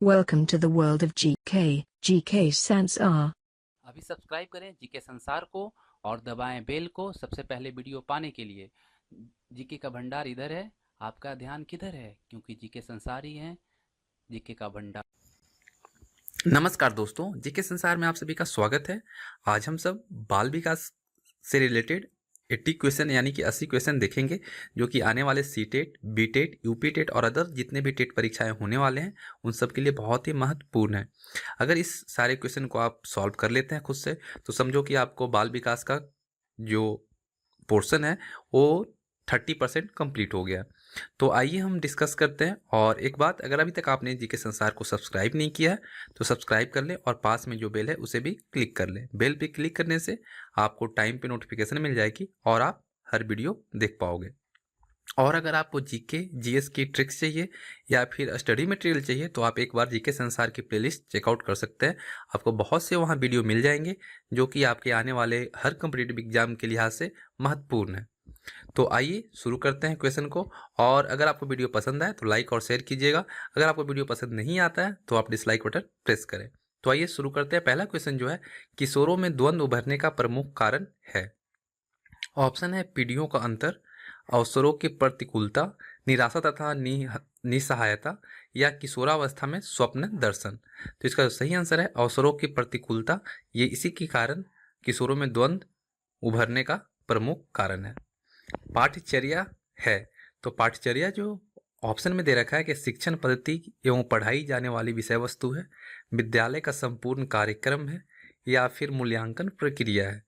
Welcome to the world of GK Sansar. अभी subscribe करें GK संसार को और दबाएं बेल को सबसे पहले वीडियो पाने के लिए। जीके का भंडार इधर है, आपका ध्यान किधर है? क्योंकि जीके संसार ही है जीके का भंडार। नमस्कार दोस्तों, जीके संसार में आप सभी का स्वागत है। आज हम सब बाल विकास से रिलेटेड 80 क्वेश्चन यानी कि 80 क्वेश्चन देखेंगे, जो कि आने वाले सीटेट, बीटेट, यूपीटेट और अदर जितने भी टेट परीक्षाएं होने वाले हैं उन सब के लिए बहुत ही महत्वपूर्ण है। अगर इस सारे क्वेश्चन को आप सॉल्व कर लेते हैं खुद से, तो समझो कि आपको बाल विकास का जो पोर्शन है वो 30% कंप्लीट हो गया। तो आइए हम डिस्कस करते हैं। और एक बात, अगर अभी तक आपने जीके संसार को सब्सक्राइब नहीं किया है तो सब्सक्राइब कर लें और पास में जो बेल है उसे भी क्लिक कर लें। बेल पे क्लिक करने से आपको टाइम पे नोटिफिकेशन मिल जाएगी और आप हर वीडियो देख पाओगे। और अगर आपको जीके जीएस की ट्रिक्स चाहिए या फिर स्टडी मटेरियल चाहिए तो आप एक बार जीके संसार की प्लेलिस्ट चेकआउट कर सकते हैं। आपको बहुत से वहाँ वीडियो मिल जाएंगे जो कि आपके आने वाले हर कॉम्पिटिटिव एग्जाम के लिहाज से महत्वपूर्ण है। तो आइए शुरू करते हैं क्वेश्चन को। और अगर आपको वीडियो पसंद आए तो लाइक और शेयर कीजिएगा। अगर आपको वीडियो पसंद नहीं आता है तो आप डिसलाइक बटन प्रेस करें। तो आइए शुरू करते हैं। पहला क्वेश्चन जो है, किशोरों में द्वंद्व उभरने का प्रमुख कारण है। ऑप्शन है पीढ़ियों का अंतर, अवसरों की प्रतिकूलता, निराशा तथा निसहायता, या किशोरावस्था में स्वप्न दर्शन। तो इसका जो सही आंसर है अवसरों की प्रतिकूलता। ये इसी के कारण किशोरों में द्वंद्व उभरने का प्रमुख कारण है। पाठ्यचर्या है, तो पाठ्यचर्या जो ऑप्शन में दे रखा है कि शिक्षण पद्धति एवं पढ़ाई जाने वाली विषय वस्तु है, विद्यालय का संपूर्ण कार्यक्रम है, या फिर मूल्यांकन प्रक्रिया है,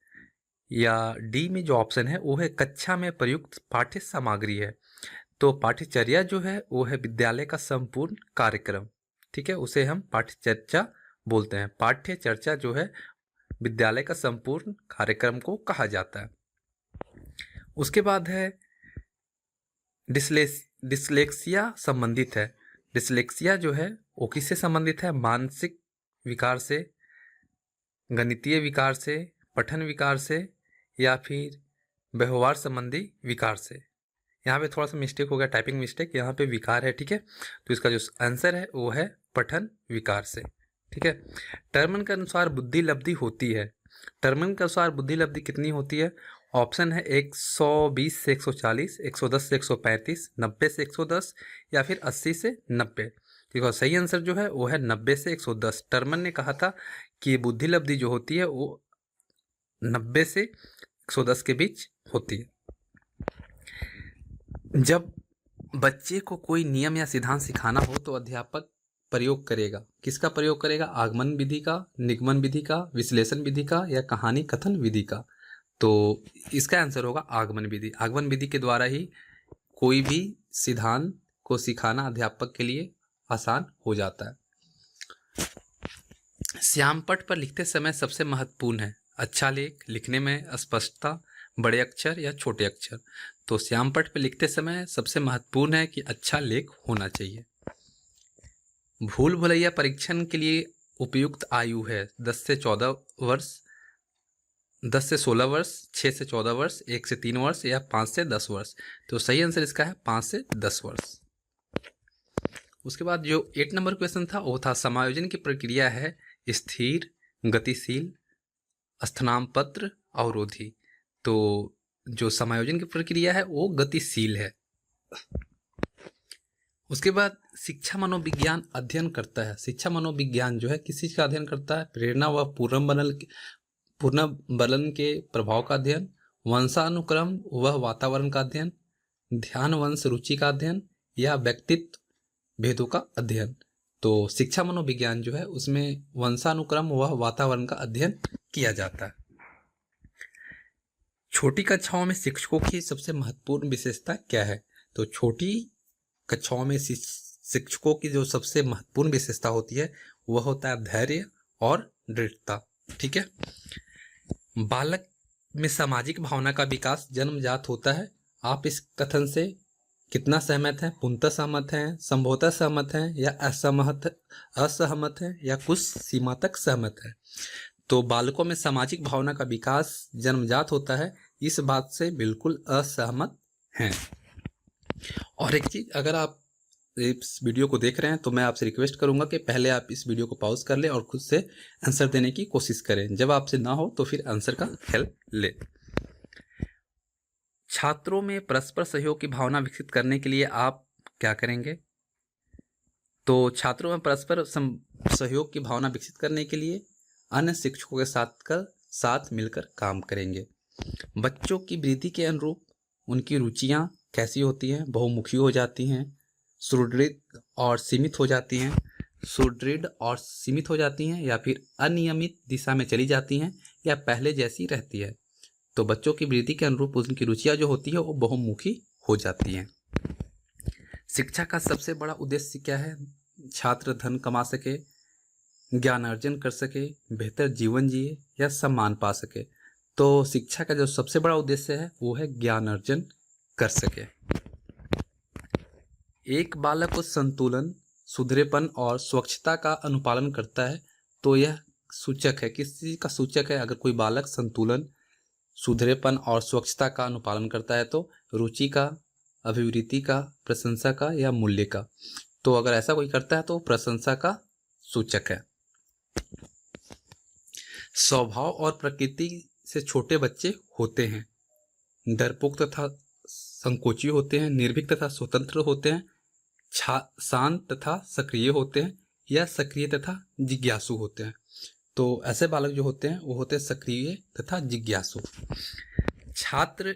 या डी में जो ऑप्शन है वो है कक्षा में प्रयुक्त पाठ्य सामग्री है। तो पाठ्यचर्या जो है वो है विद्यालय का संपूर्ण कार्यक्रम। ठीक है, उसे हम पाठ्यचर्या बोलते हैं। पाठ्यचर्या जो है विद्यालय का संपूर्ण कार्यक्रम को कहा जाता है। उसके बाद है डिसलेक्सिया संबंधित है। डिसलेक्सिया जो है वो किससे संबंधित है? मानसिक विकार से, गणितीय विकार से, पठन विकार से, या फिर व्यवहार संबंधी विकार से। यहाँ पे थोड़ा सा मिस्टेक हो गया, टाइपिंग मिस्टेक, यहाँ पे विकार है। ठीक है, तो इसका जो आंसर है वो है पठन विकार से। ठीक है, टर्मन के अनुसार बुद्धि लब्धि होती है। टर्मन के अनुसार बुद्धि लब्धि कितनी होती है? ऑप्शन है 120 से 140, 110 से 135, 90 से 110, या फिर 80 से 90। ठीक है, सही आंसर जो है वो है 90 से 110। टर्मन ने कहा था कि बुद्धि लब्धि जो होती है वो 90 से 110 के बीच होती है। जब बच्चे को कोई नियम या सिद्धांत सिखाना हो तो अध्यापक प्रयोग करेगा, किसका प्रयोग करेगा? आगमन विधि का, निगमन विधि का, विश्लेषण विधि का, या कहानी कथन विधि का। तो इसका आंसर होगा आगमन विधि। आगमन विधि के द्वारा ही कोई भी सिद्धांत को सिखाना अध्यापक के लिए आसान हो जाता है। श्यामपट्ट पर लिखते समय सबसे महत्वपूर्ण है अच्छा लेख, लिखने में स्पष्टता, बड़े अक्षर या छोटे अक्षर। तो श्यामपट्ट पर लिखते समय सबसे महत्वपूर्ण है कि अच्छा लेख होना चाहिए। भूल भुलैया परीक्षण के लिए उपयुक्त आयु है 10 से 14 वर्ष, 10 से 16 वर्ष, 6 से 14 वर्ष, 1 से 3 वर्ष, या 5 से 10 वर्ष। तो सही आंसर इसका है 5 से 10 वर्ष। उसके बाद जो 8 नंबर क्वेश्चन था वो था समायोजन की प्रक्रिया है स्थिर, गतिशील, स्थानापन्न, अवरोधी। तो जो समायोजन की प्रक्रिया है वो गतिशील है। उसके बाद शिक्षा मनोविज्ञान अध्ययन करता है। शिक्षा मनोविज्ञान जो है किस चीज का अध्ययन करता है? प्रेरणा व पूर्णबलन के प्रभाव का अध्ययन, वंशानुक्रम व वातावरण का अध्ययन, ध्यान वंश रुचि का अध्ययन, या व्यक्तित्व भेदों का अध्ययन। तो शिक्षा मनोविज्ञान जो है उसमें वंशानुक्रम व वातावरण का अध्ययन किया जाता है। छोटी कक्षाओं में शिक्षकों की सबसे महत्वपूर्ण विशेषता क्या है? तो छोटी कक्षाओं में शिक्षकों की जो सबसे महत्वपूर्ण विशेषता होती है वह होता है धैर्य और दृढ़ता। ठीक है, बालक में सामाजिक भावना का विकास जन्मजात होता है। आप इस कथन से कितना सहमत हैं? पूर्णतः सहमत हैं, संभवतः सहमत हैं, या असहमत हैं, या कुछ सीमा तक सहमत हैं? तो बालकों में सामाजिक भावना का विकास जन्मजात होता है, इस बात से बिल्कुल असहमत हैं। और एक चीज, अगर आप इस वीडियो को देख रहे हैं तो मैं आपसे रिक्वेस्ट करूंगा कि पहले आप इस वीडियो को पॉज कर लें और खुद से आंसर देने की कोशिश करें। जब आपसे ना हो तो फिर आंसर का हेल्प लें। छात्रों में परस्पर सहयोग की भावना विकसित करने के लिए आप क्या करेंगे? तो छात्रों में परस्पर सहयोग की भावना विकसित करने के लिए अन्य शिक्षकों के साथ मिलकर काम करेंगे। बच्चों की वृद्धि के अनुरूप उनकी रुचियां कैसी होती हैं? बहुमुखी हो जाती हैं, सुदृढ़ और सीमित हो जाती हैं, या फिर अनियमित दिशा में चली जाती हैं, या पहले जैसी रहती है। तो बच्चों की वृद्धि के अनुरूप उनकी रुचियां जो होती है वो बहुमुखी हो जाती हैं। शिक्षा का सबसे बड़ा उद्देश्य क्या है? छात्र धन कमा सके, ज्ञान अर्जन कर सके, बेहतर जीवन जिए या सम्मान पा सके। तो शिक्षा का जो सबसे बड़ा उद्देश्य है वो है ज्ञान अर्जन कर सके। एक बालक को संतुलन, सुधरेपन और स्वच्छता का अनुपालन करता है तो यह सूचक है, किस चीज का सूचक है? अगर कोई बालक संतुलन, सुधरेपन और स्वच्छता का अनुपालन करता है तो रुचि का, अभिवृत्ति का, प्रशंसा का या मूल्य का। तो अगर ऐसा कोई करता है तो प्रशंसा का सूचक है। स्वभाव और प्रकृति से छोटे बच्चे होते हैं, डरपोक तथा संकोची होते हैं, निर्भीक तथा स्वतंत्र होते हैं, शांत तथा सक्रिय होते हैं, या सक्रिय तथा जिज्ञासु होते हैं। तो ऐसे बालक जो होते हैं वो होते हैं सक्रिय तथा जिज्ञासु। छात्र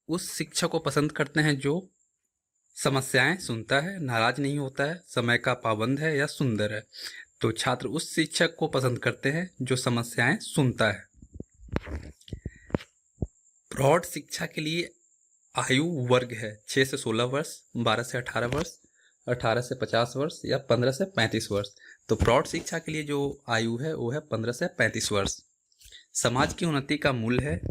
उस शिक्षक को पसंद करते हैं जो समस्याएं सुनता है, नाराज नहीं होता है, समय का पाबंद है या सुंदर है। तो छात्र उस शिक्षक को पसंद करते हैं जो समस्याएं सुनता है। प्रौढ़ शिक्षा के लिए आयु वर्ग है 6 से 16 वर्ष, 12 से 18 वर्ष, 18 से 50 वर्ष या 15 से 35 वर्ष। तो प्रौढ़ शिक्षा के लिए जो आयु है वो है 15 से 35 वर्ष। समाज की उन्नति का मूल है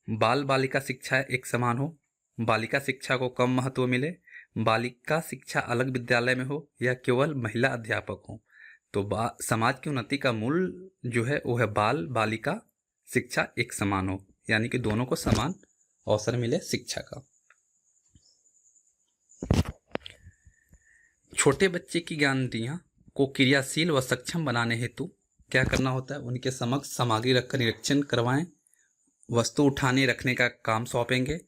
बाल बालिका शिक्षा एक समान हो, बालिका शिक्षा को कम महत्व मिले, बालिका शिक्षा अलग विद्यालय में हो या केवल महिला अध्यापक हो। तो समाज की उन्नति का मूल जो है वो है बाल बालिका शिक्षा एक समान हो, यानी कि दोनों को समान अवसर मिले शिक्षा का। छोटे बच्चे की ज्ञानेंद्रियां को क्रियाशील व सक्षम बनाने हेतु क्या करना होता है? उनके समक्ष सामग्री रखकर निरीक्षण करवाएं, वस्तु उठाने रखने का काम सौंपेंगे,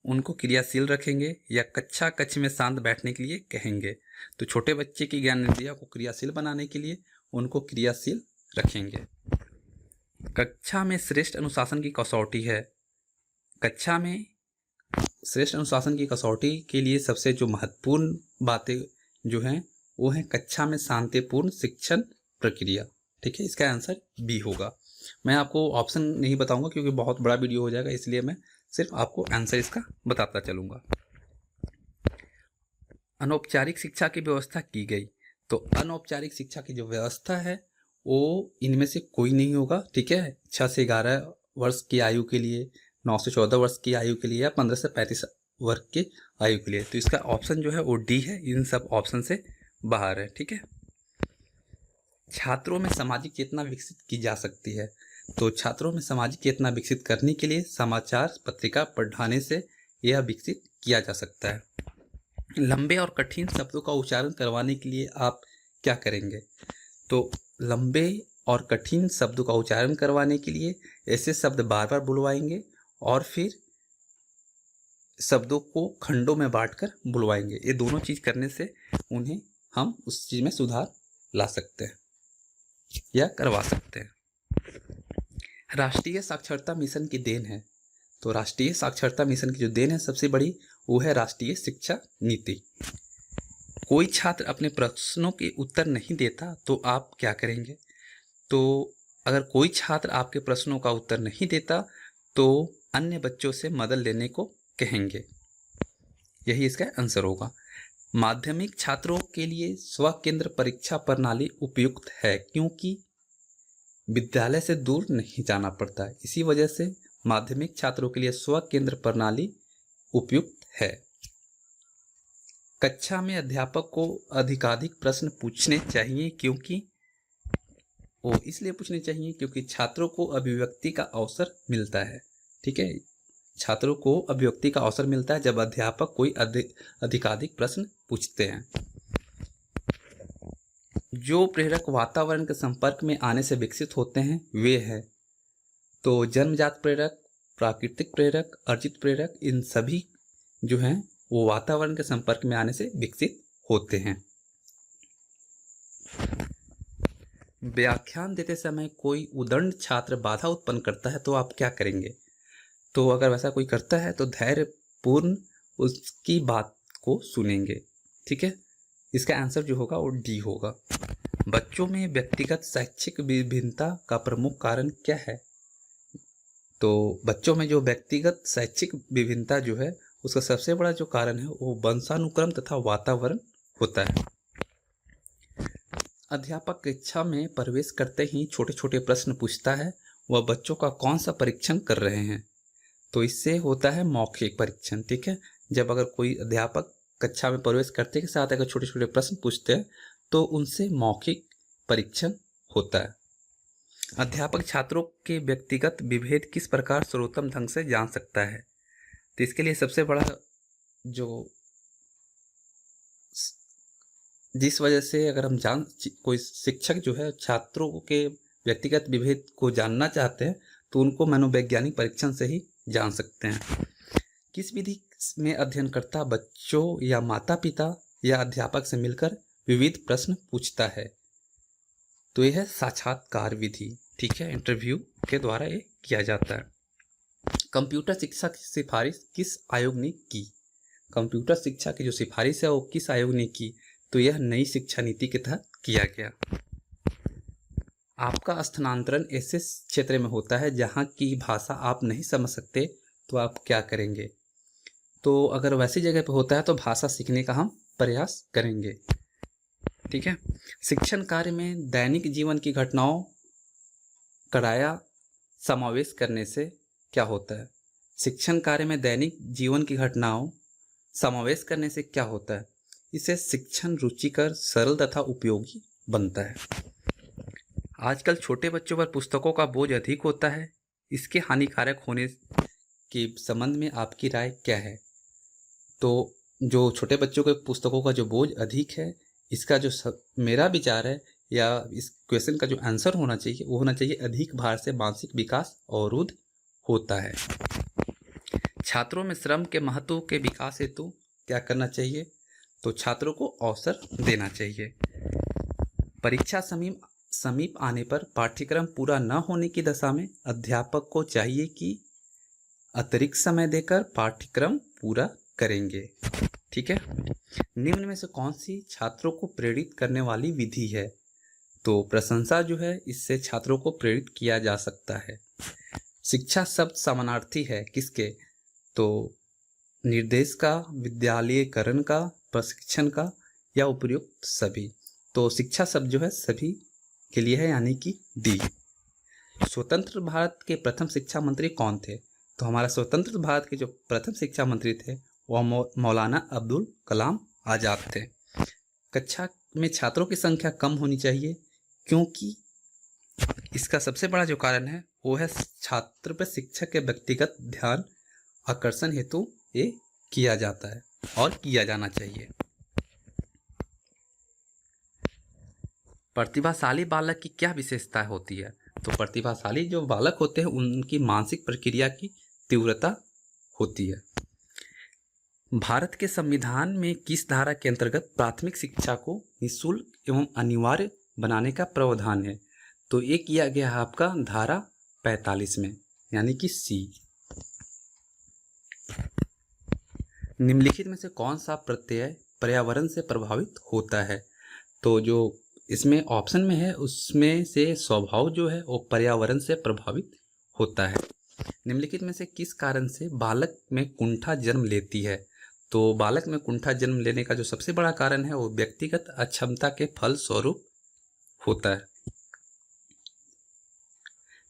उनको क्रियाशील रखेंगे या कक्ष में शांत बैठने के लिए कहेंगे। तो छोटे बच्चे की ज्ञानेंद्रियां को क्रियाशील बनाने के लिए उनको क्रियाशील रखेंगे। कक्षा में श्रेष्ठ अनुशासन की कसौटी है। कक्षा में श्रेष्ठ अनुशासन की कसौटी के लिए सबसे जो महत्वपूर्ण बातें जो हैं वो है कक्षा में शांतिपूर्ण शिक्षण प्रक्रिया। ठीक है, इसका आंसर बी होगा। मैं आपको ऑप्शन नहीं बताऊंगा क्योंकि बहुत बड़ा वीडियो हो जाएगा, इसलिए मैं सिर्फ आपको आंसर इसका बताता चलूंगा। अनौपचारिक शिक्षा की व्यवस्था की गई। तो अनौपचारिक शिक्षा की जो व्यवस्था है वो इनमें से कोई नहीं होगा। ठीक है, 6 से 11 वर्ष की आयु के लिए, 9 से 14 वर्ष की आयु के लिए या 15 से 35 वर्ष की आयु के लिए। तो इसका ऑप्शन जो है वो डी है, इन सब ऑप्शन से बाहर है। ठीक है, छात्रों में सामाजिक चेतना विकसित की जा सकती है। तो छात्रों में सामाजिक चेतना विकसित करने के लिए समाचार पत्रिका पढ़ाने से यह विकसित किया जा सकता है। लंबे और कठिन शब्दों का उच्चारण करवाने के लिए आप क्या करेंगे? तो लंबे और कठिन शब्दों का उच्चारण करवाने के लिए ऐसे शब्द बार बार बुलवाएंगे और फिर शब्दों को खंडों में बांटकर बुलवाएंगे। ये दोनों चीज करने से उन्हें हम उस चीज में सुधार ला सकते हैं या करवा सकते हैं। राष्ट्रीय साक्षरता मिशन की देन है। तो राष्ट्रीय साक्षरता मिशन की जो देन है सबसे बड़ी वो है राष्ट्रीय शिक्षा नीति। कोई छात्र अपने प्रश्नों के उत्तर नहीं देता तो आप क्या करेंगे? तो अगर कोई छात्र आपके प्रश्नों का उत्तर नहीं देता तो अन्य बच्चों से मदद लेने को कहेंगे। यही इसका आंसर होगा। माध्यमिक छात्रों के लिए स्वकेंद्र परीक्षा प्रणाली उपयुक्त है क्योंकि विद्यालय से दूर नहीं जाना पड़ता है। इसी वजह से माध्यमिक छात्रों के लिए स्वकेंद्र प्रणाली उपयुक्त है। कक्षा में अध्यापक को अधिकाधिक प्रश्न पूछने चाहिए क्योंकि इसलिए पूछने चाहिए क्योंकि छात्रों को अभिव्यक्ति का अवसर मिलता है। ठीक है, छात्रों को अभिव्यक्ति का अवसर मिलता है जब अध्यापक कोई अधिकाधिक प्रश्न पूछते हैं। जो प्रेरक वातावरण के संपर्क में आने से विकसित होते हैं वे हैं तो जन्मजात प्रेरक, प्राकृतिक प्रेरक, अर्जित प्रेरक, इन सभी जो हैं वो वातावरण के संपर्क में आने से विकसित होते हैं। व्याख्यान देते समय कोई उदंड छात्र बाधा उत्पन्न करता है तो आप क्या करेंगे? तो अगर वैसा कोई करता है तो धैर्यपूर्ण उसकी बात को सुनेंगे। ठीक है, इसका आंसर जो होगा वो डी होगा। बच्चों में व्यक्तिगत शैक्षिक विभिन्नता का प्रमुख कारण क्या है? तो बच्चों में जो व्यक्तिगत शैक्षिक विभिन्नता जो है उसका सबसे बड़ा जो कारण है वो वंशानुक्रम तथा वातावरण होता है। अध्यापक कक्षा में प्रवेश करते ही छोटे छोटे प्रश्न पूछता है, वह बच्चों का कौन सा परीक्षण कर रहे हैं? तो इससे होता है मौखिक परीक्षण। ठीक है, जब अगर कोई अध्यापक कक्षा में प्रवेश करते के साथ अगर छोटे छोटे प्रश्न पूछते हैं तो उनसे मौखिक परीक्षण होता है। अध्यापक छात्रों के व्यक्तिगत विभेद किस प्रकार सर्वोत्तम ढंग से जान सकता है? तो इसके लिए सबसे बड़ा जो जिस वजह से अगर हम कोई शिक्षक जो है छात्रों के व्यक्तिगत विभेद को जानना चाहते हैं तो उनको मनोवैज्ञानिक परीक्षण से ही जान सकते हैं। किस विधि में अध्ययनकर्ता बच्चों या माता पिता या अध्यापक से मिलकर विविध प्रश्न पूछता है? तो यह है साक्षात्कार विधि। ठीक है, इंटरव्यू के द्वारा ये किया जाता है। कंप्यूटर शिक्षा की सिफारिश किस आयोग ने की? कंप्यूटर शिक्षा की जो सिफारिश है वो किस आयोग ने की? तो यह नई शिक्षा नीति के तहत किया गया। आपका स्थानांतरण ऐसे क्षेत्र में होता है जहाँ की भाषा आप नहीं समझ सकते तो आप क्या करेंगे? तो अगर वैसी जगह पर होता है तो भाषा सीखने का हम प्रयास करेंगे। ठीक है, शिक्षण कार्य में दैनिक जीवन की घटनाओं कराया समावेश करने से क्या होता है? शिक्षण कार्य में दैनिक जीवन की घटनाओं समावेश करने से क्या होता है? इससे शिक्षण रुचिकर, सरल तथा उपयोगी बनता है। आजकल छोटे बच्चों पर पुस्तकों का बोझ अधिक होता है, इसके हानिकारक होने के संबंध में आपकी राय क्या है? तो जो छोटे बच्चों के पुस्तकों का जो बोझ अधिक है, इसका जो मेरा विचार है या इस क्वेश्चन का जो आंसर होना चाहिए वो होना चाहिए अधिक भार से मानसिक विकास अवरुद्ध होता है। छात्रों में श्रम के महत्व के विकास हेतु क्या करना चाहिए? तो छात्रों को अवसर देना चाहिए। परीक्षा समीप आने पर पाठ्यक्रम पूरा न होने की दशा में अध्यापक को चाहिए कि अतिरिक्त समय देकर पाठ्यक्रम पूरा करेंगे। ठीक है, निम्न में से कौन सी छात्रों को प्रेरित करने वाली विधि है? तो प्रशंसा जो है इससे छात्रों को प्रेरित किया जा सकता है। शिक्षा शब्द समानार्थी है किसके? तो निर्देश का, विद्यालयीकरण का, प्रशिक्षण का या उपयुक्त सभी। तो शिक्षा शब्द जो है सभी के लिए है, यानी कि डी। स्वतंत्र भारत के प्रथम शिक्षा मंत्री कौन थे? तो हमारा स्वतंत्र भारत के जो प्रथम शिक्षा मंत्री थे वह मौलाना अब्दुल कलाम आज़ाद थे। कक्षा में छात्रों की संख्या कम होनी चाहिए क्योंकि इसका सबसे बड़ा जो कारण है वो है छात्र पर शिक्षक के व्यक्तिगत ध्यान आकर्षण हेतु ये किया जाता है और किया जाना चाहिए। प्रतिभाशाली बालक की क्या विशेषता होती है? तो प्रतिभाशाली जो बालक होते हैं उनकी मानसिक प्रक्रिया की तीव्रता होती है। भारत के संविधान में किस धारा के अंतर्गत प्राथमिक शिक्षा को निःशुल्क एवं अनिवार्य बनाने का प्रावधान है? तो ये किया गया है आपका धारा 45 में, यानी कि सी। निम्नलिखित में से कौन सा प्रत्यय पर्यावरण से प्रभावित होता है? तो जो इसमें ऑप्शन में है उसमें से स्वभाव जो है वो पर्यावरण से प्रभावित होता है। निम्नलिखित में से किस कारण से बालक में कुंठा जन्म लेती है? तो बालक में कुंठा जन्म लेने का जो सबसे बड़ा कारण है वो व्यक्तिगत अक्षमता के फल स्वरूप होता है।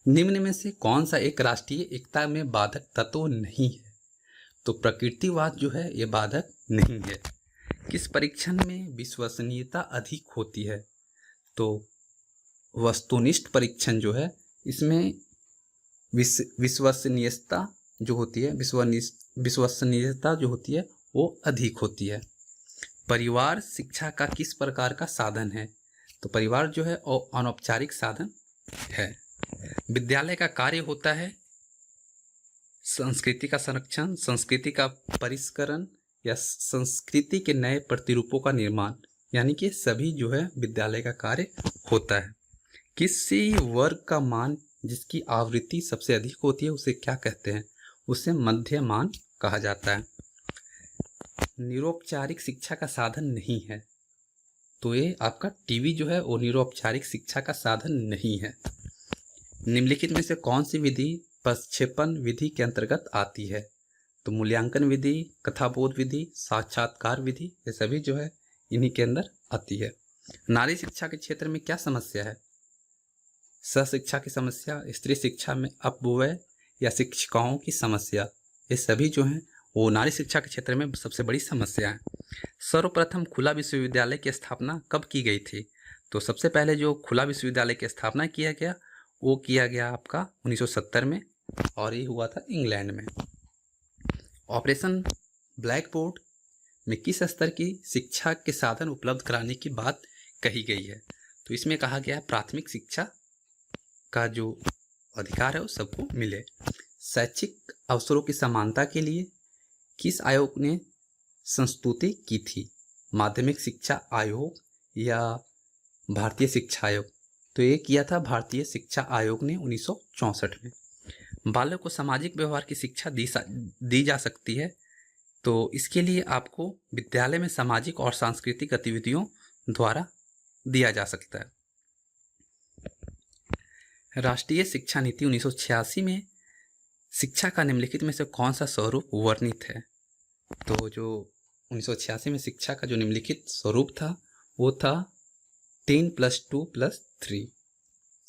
निम्न में से कौन सा एक राष्ट्रीय एकता में बाधक तत्व नहीं है? तो प्रकृतिवाद जो है ये बाधक नहीं है। किस परीक्षण में विश्वसनीयता अधिक होती है? तो वस्तुनिष्ठ परीक्षण जो है इसमें विश्वसनीयता जो होती है विश्वसनीयता जो होती है वो अधिक होती है। परिवार शिक्षा का किस प्रकार का साधन है? तो परिवार जो है वो अनौपचारिक साधन है। विद्यालय का कार्य होता है संस्कृति का संरक्षण, संस्कृति का परिष्करण या संस्कृति के नए प्रतिरूपों का निर्माण, यानी कि सभी जो है विद्यालय का कार्य होता है। किसी वर्ग का मान जिसकी आवृत्ति सबसे अधिक होती है उसे क्या कहते हैं? उसे मध्य मान कहा जाता है। निरौपचारिक शिक्षा का साधन नहीं है, तो ये आपका टीवी जो है वो निरौपचारिक शिक्षा का साधन नहीं है। निम्नलिखित में से कौन सी विधि प्रक्षेपण विधि के अंतर्गत आती है? तो मूल्यांकन विधि, कथाबोध विधि, साक्षात्कार विधि, ये सभी जो है इन्हीं के अंदर आती है। नारी शिक्षा के क्षेत्र में क्या समस्या है? सशिक्षा की समस्या, स्त्री शिक्षा में अपव्यय या शिक्षिकाओं की समस्या, ये सभी जो हैं वो नारी शिक्षा के क्षेत्र में सबसे बड़ी समस्या है। सर्वप्रथम खुला विश्वविद्यालय की स्थापना कब की गई थी? तो सबसे पहले जो खुला विश्वविद्यालय की स्थापना किया गया वो किया गया आपका 1970 में, और ये हुआ था इंग्लैंड में। ऑपरेशन ब्लैक बोर्ड में किस स्तर की शिक्षा के साधन उपलब्ध कराने की बात कही गई है? तो इसमें कहा गया है प्राथमिक शिक्षा का जो अधिकार है वो सबको मिले। शैक्षिक अवसरों की समानता के लिए किस आयोग ने संस्तुति की थी? माध्यमिक शिक्षा आयोग या भारतीय शिक्षा आयोग? तो ये किया था भारतीय शिक्षा आयोग ने 1964 में। बालक को सामाजिक व्यवहार की शिक्षा दी जा सकती है, तो इसके लिए आपको विद्यालय में सामाजिक और सांस्कृतिक गतिविधियों द्वारा दिया जा सकता है। राष्ट्रीय शिक्षा नीति 1986 में शिक्षा का निम्नलिखित में से कौन सा स्वरूप वर्णित है? तो जो 1986 में शिक्षा का जो निम्नलिखित स्वरूप था वो था 10+2+3,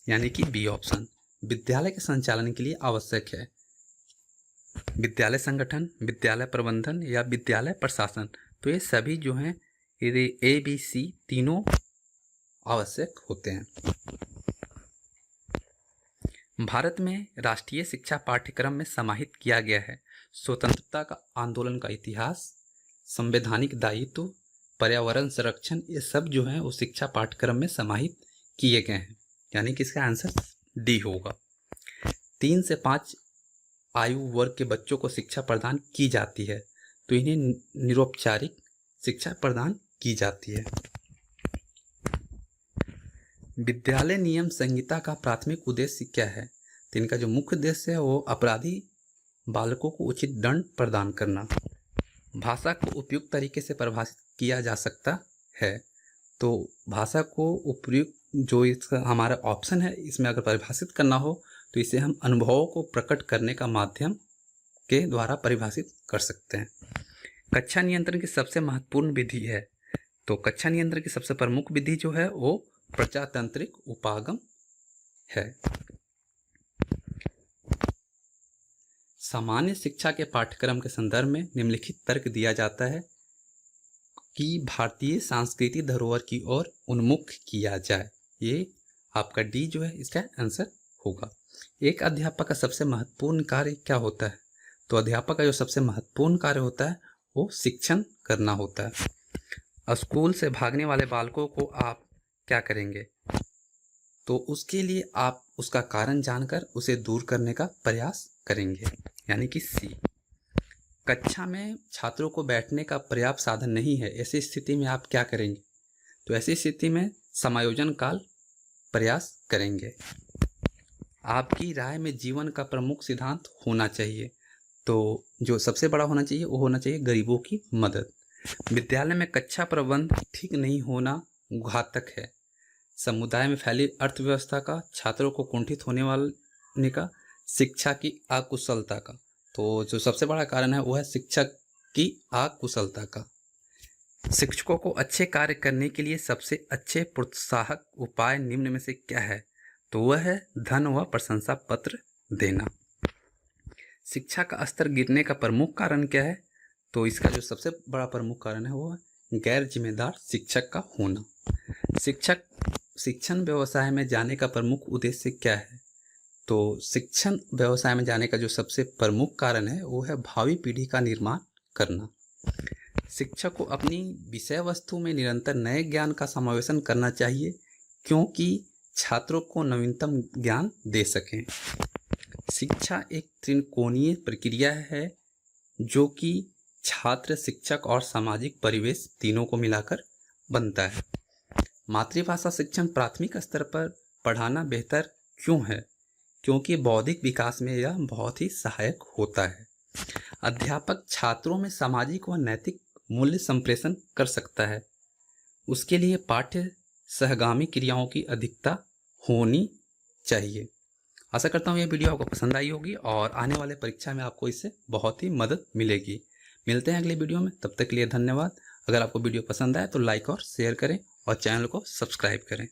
यानी कि बी ऑप्शन। विद्यालय के संचालन के लिए आवश्यक है विद्यालय संगठन, विद्यालय प्रबंधन या विद्यालय प्रशासन। तो ये सभी जो हैं ये ABC तीनों आवश्यक होते हैं। भारत में राष्ट्रीय शिक्षा पाठ्यक्रम में समाहित किया गया है स्वतंत्रता का आंदोलन का इतिहास, संवैधानिक दायित्व, पर्यावरण संरक्षण, ये सब जो है वो शिक्षा पाठ्यक्रम में समाहित किए गए हैं, यानी कि इसका आंसर डी होगा। 3 से 5 आयु वर्ग के बच्चों को शिक्षा प्रदान की जाती है, तो इन्हें निरौपचारिक शिक्षा प्रदान की जाती है। विद्यालय नियम संहिता का प्राथमिक उद्देश्य क्या है? तो इनका जो मुख्य उद्देश्य है वो अपराधी बालकों को उचित दंड प्रदान करना। भाषा को उपयुक्त तरीके से परिभाषित किया जा सकता है, तो भाषा को उपयुक्त जो इसका हमारा ऑप्शन है इसमें अगर परिभाषित करना हो तो इसे हम अनुभवों को प्रकट करने का माध्यम के द्वारा परिभाषित कर सकते हैं। कक्षा नियंत्रण की सबसे महत्वपूर्ण विधि है, तो कक्षा नियंत्रण की सबसे प्रमुख विधि जो है वो प्रजातांत्रिक उपागम है। सामान्य शिक्षा के पाठ्यक्रम के संदर्भ में निम्नलिखित तर्क दिया जाता है कि भारतीय सांस्कृतिक धरोहर की ओर उन्मुख किया जाए। ये आपका डी जो है इसका आंसर होगा। एक अध्यापक का सबसे महत्वपूर्ण कार्य क्या होता है? तो अध्यापक का जो सबसे महत्वपूर्ण कार्य होता है वो शिक्षण करना होता है। स्कूल से भागने वाले बालकों को आप क्या करेंगे? तो उसके लिए आप उसका कारण जानकर उसे दूर करने का प्रयास करेंगे, यानी कि सी। कक्षा में छात्रों को बैठने का पर्याप्त साधन नहीं है, ऐसी स्थिति में आप क्या करेंगे? तो ऐसी स्थिति में समायोजन काल प्रयास करेंगे। आपकी राय में जीवन का प्रमुख सिद्धांत होना चाहिए, तो जो सबसे बड़ा होना चाहिए वो होना चाहिए गरीबों की मदद। विद्यालय में कक्षा प्रबंध ठीक नहीं होना घातक है। समुदाय में फैली अर्थव्यवस्था का, छात्रों को कुंठित होने वाले का, शिक्षा की अकुशलता का। तो जो सबसे बड़ा कारण है वो है शिक्षक की अकुशलता का। शिक्षकों को अच्छे कार्य करने के लिए सबसे अच्छे प्रोत्साहक उपाय निम्न में से क्या है? तो वह है धन व प्रशंसा पत्र देना। शिक्षा का स्तर गिरने का प्रमुख कारण क्या है? तो इसका जो सबसे बड़ा प्रमुख कारण है वो है गैर जिम्मेदार शिक्षक का होना। शिक्षण व्यवसाय में जाने का प्रमुख उद्देश्य क्या है? तो शिक्षण व्यवसाय में जाने का जो सबसे प्रमुख कारण है वो है भावी पीढ़ी का निर्माण करना। शिक्षक को अपनी विषय वस्तु में निरंतर नए ज्ञान का समावेशन करना चाहिए क्योंकि छात्रों को नवीनतम ज्ञान दे सकें। शिक्षा एक त्रिकोणीय प्रक्रिया है जो कि छात्र, शिक्षक और सामाजिक परिवेश तीनों को मिलाकर बनता है। मातृभाषा शिक्षण प्राथमिक स्तर पर पढ़ाना बेहतर क्यों है? क्योंकि बौद्धिक विकास में यह बहुत ही सहायक होता है। अध्यापक छात्रों में सामाजिक व नैतिक मूल्य संप्रेषण कर सकता है। उसके लिए पाठ्य सहगामी क्रियाओं की अधिकता होनी चाहिए। आशा करता हूँ ये वीडियो आपको पसंद आई होगी और आने वाले परीक्षा में आपको इससे बहुत ही मदद मिलेगी। मिलते हैं अगले वीडियो में, तब तक के लिए धन्यवाद। अगर आपको वीडियो पसंद आए तो लाइक और शेयर करें और चैनल को सब्सक्राइब करें।